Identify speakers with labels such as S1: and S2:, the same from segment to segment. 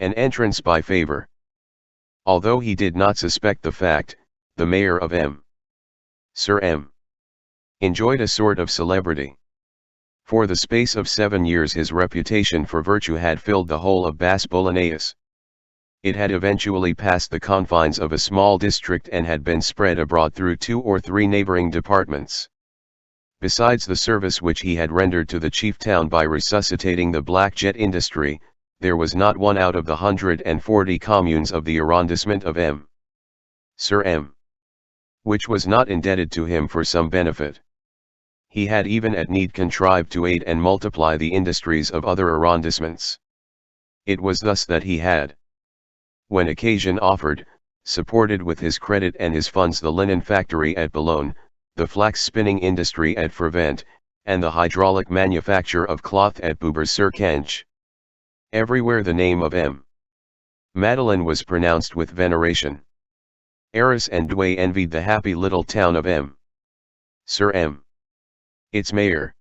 S1: An entrance by favor. Although he did not suspect the fact, the mayor of M. Sir M. enjoyed a sort of celebrity. For the space of 7 years his reputation for virtue had filled the whole of Bas Boulonnais. It had eventually passed the confines of a small district and had been spread abroad through 2 or 3 neighboring departments. Besides the service which he had rendered to the chief town by resuscitating the black jet industry, there was not one out of the 140 communes of the arrondissement of M. Sir M. which was not indebted to him for some benefit. He had even at need contrived to aid and multiply the industries of other arrondissements. It was thus that he had, when occasion offered, supported with his credit and his funds the linen factory at Boulogne, the flax-spinning industry at Frévent, and the hydraulic manufacture of cloth at Boubers-sur-Canche. Everywhere the name of M. Madeleine was pronounced with veneration. Arras and Douai envied the happy little town of M. Sir M. Its mayor,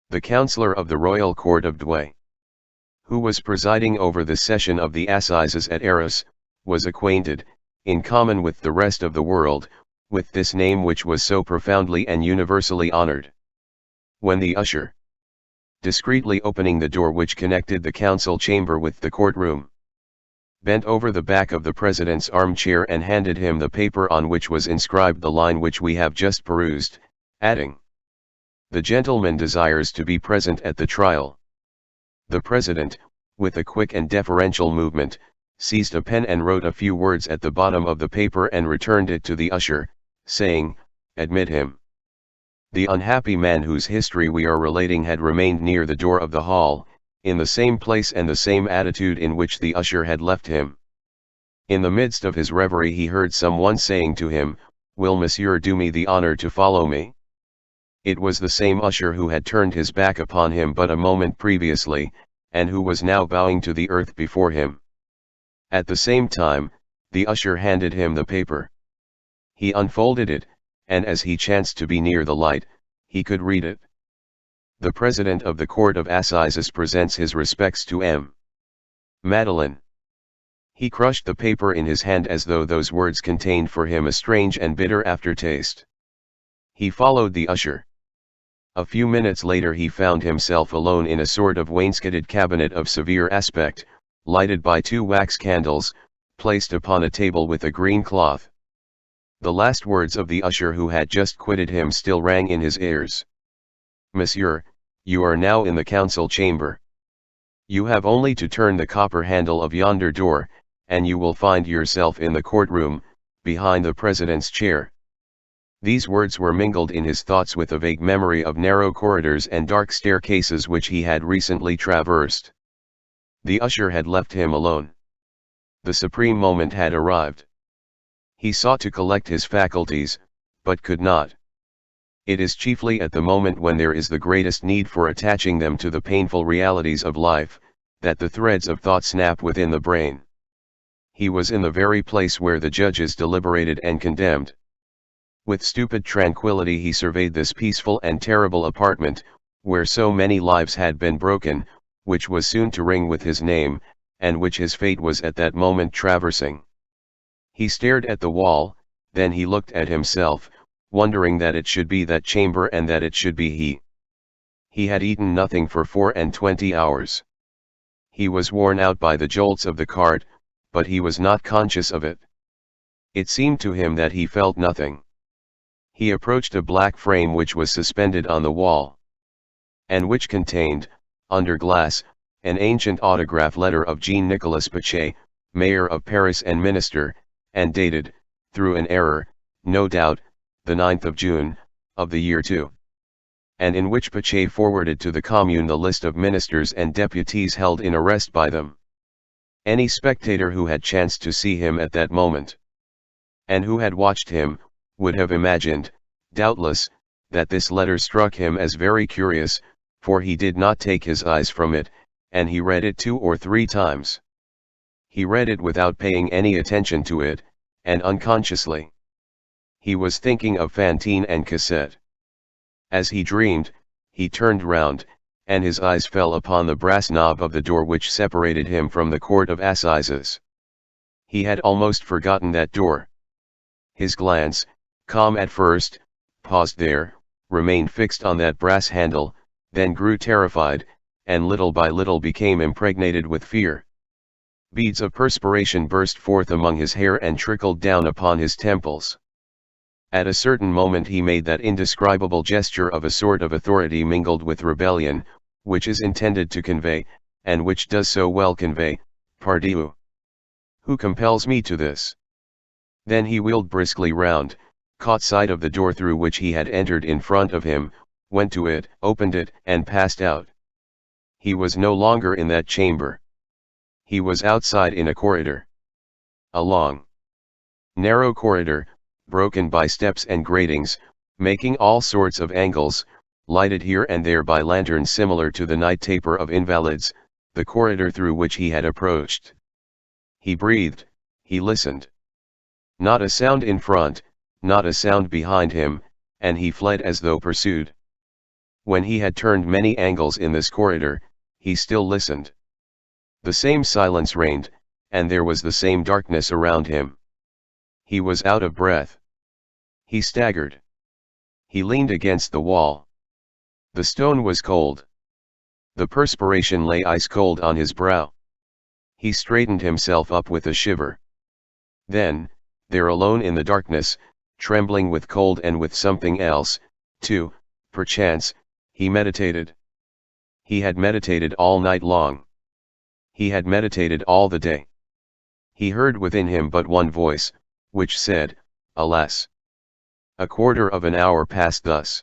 S1: the councillor of the royal court of Douai, who was presiding over the session of the assizes at Arras, was acquainted, in common with the rest of the world, with this name which was so profoundly and universally honoured. When the usher, discreetly opening the door which connected the council chamber with the courtroom, bent over the back of the president's armchair and handed him the paper on which was inscribed the line which we have just perused, adding, "The gentleman desires to be present at the trial." The president, with a quick and deferential movement, seized a pen and wrote a few words at the bottom of the paper and returned it to the usher, saying, "Admit him." The unhappy man whose history we are relating had remained near the door of the hall, in the same place and the same attitude in which the usher had left him. In the midst of his reverie he heard someone saying to him, "Will monsieur do me the honor to follow me?" It was the same usher who had turned his back upon him but a moment previously, and who was now bowing to the earth before him. At the same time, the usher handed him the paper. He unfolded it, and as he chanced to be near the light, he could read it. The President of the Court of Assizes presents his respects to M. Madeleine. He crushed the paper in his hand as though those words contained for him a strange and bitter aftertaste. He followed the usher. A few minutes later he found himself alone in a sort of wainscoted cabinet of severe aspect, lighted by 2 wax candles, placed upon a table with a green cloth. The last words of the usher who had just quitted him still rang in his ears. "Monsieur, you are now in the council chamber. You have only to turn the copper handle of yonder door, and you will find yourself in the courtroom, behind the president's chair." These words were mingled in his thoughts with a vague memory of narrow corridors and dark staircases which he had recently traversed. The usher had left him alone. The supreme moment had arrived. He sought to collect his faculties, but could not. It is chiefly at the moment when there is the greatest need for attaching them to the painful realities of life, that the threads of thought snap within the brain. He was in the very place where the judges deliberated and condemned. With stupid tranquility he surveyed this peaceful and terrible apartment, where so many lives had been broken, which was soon to ring with his name, and which his fate was at that moment traversing. He stared at the wall, then he looked at himself, wondering that it should be that chamber and that it should be he. He had eaten nothing for 24 hours. He was worn out by the jolts of the cart, but he was not conscious of it. It seemed to him that he felt nothing. He approached a black frame which was suspended on the wall, and which contained, under glass, an ancient autograph letter of Jean-Nicolas Pache, mayor of Paris and minister, and dated, through an error, no doubt, the 9th of June, of the year 2. And in which Pache forwarded to the commune the list of ministers and deputies held in arrest by them. Any spectator who had chanced to see him at that moment, and who had watched him, would have imagined, doubtless, that this letter struck him as very curious, for he did not take his eyes from it, and he read it 2 or 3 times. He read it without paying any attention to it, and unconsciously. He was thinking of Fantine and Cassette. As he dreamed, he turned round, and his eyes fell upon the brass knob of the door which separated him from the court of assizes. He had almost forgotten that door. His glance, calm at first, paused there, remained fixed on that brass handle, then grew terrified, and little by little became impregnated with fear. Beads of perspiration burst forth among his hair and trickled down upon his temples. At a certain moment he made that indescribable gesture of a sort of authority mingled with rebellion, which is intended to convey, and which does so well convey, pardieu. Who compels me to this? Then he wheeled briskly round, caught sight of the door through which he had entered in front of him, went to it, opened it, and passed out. He was no longer in that chamber. He was outside in a corridor. A long, narrow corridor, broken by steps and gratings, making all sorts of angles, lighted here and there by lanterns similar to the night taper of invalids, the corridor through which he had approached. He breathed, he listened. Not a sound in front, not a sound behind him, and he fled as though pursued. When he had turned many angles in this corridor, he still listened. The same silence reigned, and there was the same darkness around him. He was out of breath. He staggered. He leaned against the wall. The stone was cold. The perspiration lay ice cold on his brow. He straightened himself up with a shiver. Then, there alone in the darkness, trembling with cold and with something else, too, perchance, he meditated. He had meditated all night long. He had meditated all the day. He heard within him but one voice, which said, "Alas!" A quarter of an hour passed thus.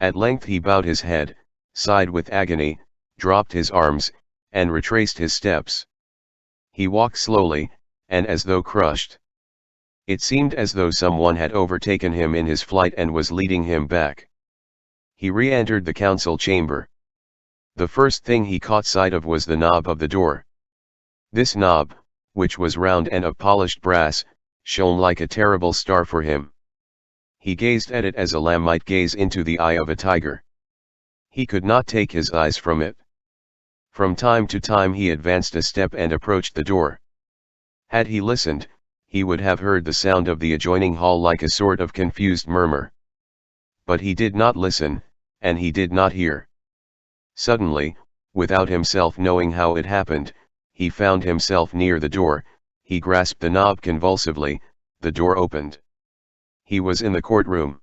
S1: At length he bowed his head, sighed with agony, dropped his arms, and retraced his steps. He walked slowly, and as though crushed. It seemed as though someone had overtaken him in his flight and was leading him back. He re-entered the council chamber. The first thing he caught sight of was the knob of the door. This knob, which was round and of polished brass, shone like a terrible star for him. He gazed at it as a lamb might gaze into the eye of a tiger. He could not take his eyes from it. From time to time he advanced a step and approached the door. Had he listened, he would have heard the sound of the adjoining hall like a sort of confused murmur. But he did not listen, and he did not hear. Suddenly, without himself knowing how it happened, he found himself near the door. He grasped the knob convulsively, the door opened. He was in the courtroom.